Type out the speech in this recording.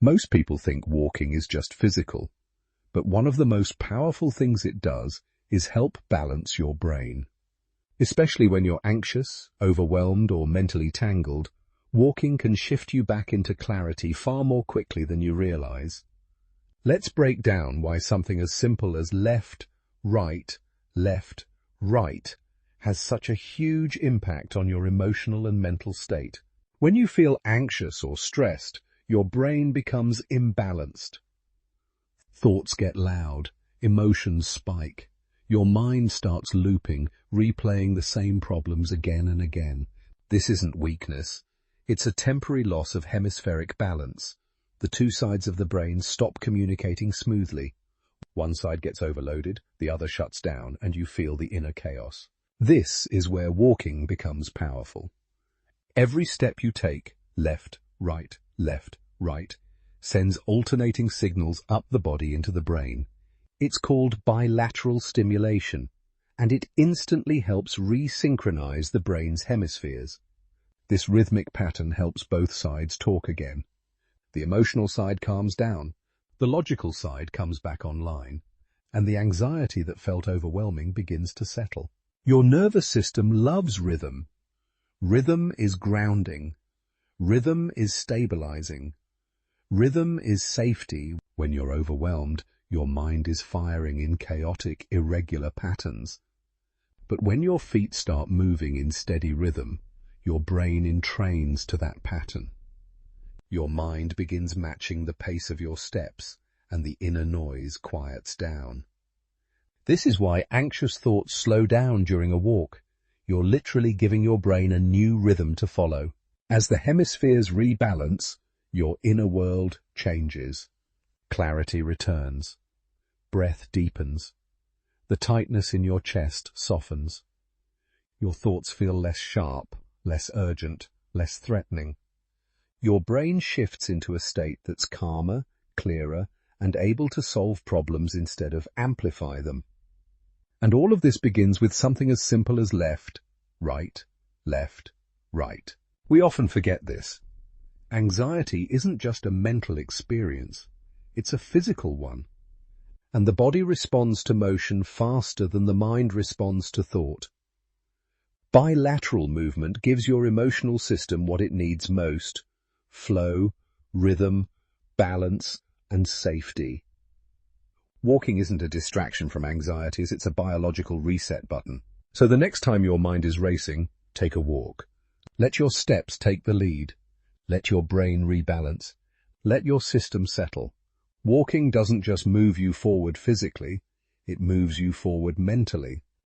Most people think walking is just physical, but one of the most powerful things it does is help balance your brain. Especially when you're anxious, overwhelmed, or mentally tangled, walking can shift you back into clarity far more quickly than you realize. Let's break down why something as simple as left, right has such a huge impact on your emotional and mental state. When you feel anxious or stressed, your brain becomes imbalanced. Thoughts get loud, emotions spike. Your mind starts looping, replaying the same problems again and again. This isn't weakness. It's a temporary loss of hemispheric balance. The two sides of the brain stop communicating smoothly. One side gets overloaded, the other shuts down, and you feel the inner chaos. This is where walking becomes powerful. Every step you take, left, right, sends alternating signals up the body into the brain. It's called bilateral stimulation, and it instantly helps resynchronize the brain's hemispheres. This rhythmic pattern helps both sides talk again. The emotional side calms down, the logical side comes back online, and the anxiety that felt overwhelming begins to settle. Your nervous system loves rhythm. Rhythm is grounding. Rhythm is stabilizing. Rhythm is safety. When you're overwhelmed, your mind is firing in chaotic, irregular patterns. But when your feet start moving in steady rhythm, your brain entrains to that pattern. Your mind begins matching the pace of your steps, and the inner noise quiets down. This is why anxious thoughts slow down during a walk. You're literally giving your brain a new rhythm to follow. As the hemispheres rebalance, your inner world changes. Clarity returns. Breath deepens. The tightness in your chest softens. Your thoughts feel less sharp, less urgent, less threatening. Your brain shifts into a state that's calmer, clearer, and able to solve problems instead of amplify them. And all of this begins with something as simple as left, right. We often forget this. Anxiety isn't just a mental experience, it's a physical one. And the body responds to motion faster than the mind responds to thought. Bilateral movement gives your emotional system what it needs most: flow, rhythm, balance, and safety. Walking isn't a distraction from anxieties, it's a biological reset button. So the next time your mind is racing, take a walk. Let your steps take the lead. Let your brain rebalance. Let your system settle. Walking doesn't just move you forward physically, it moves you forward mentally.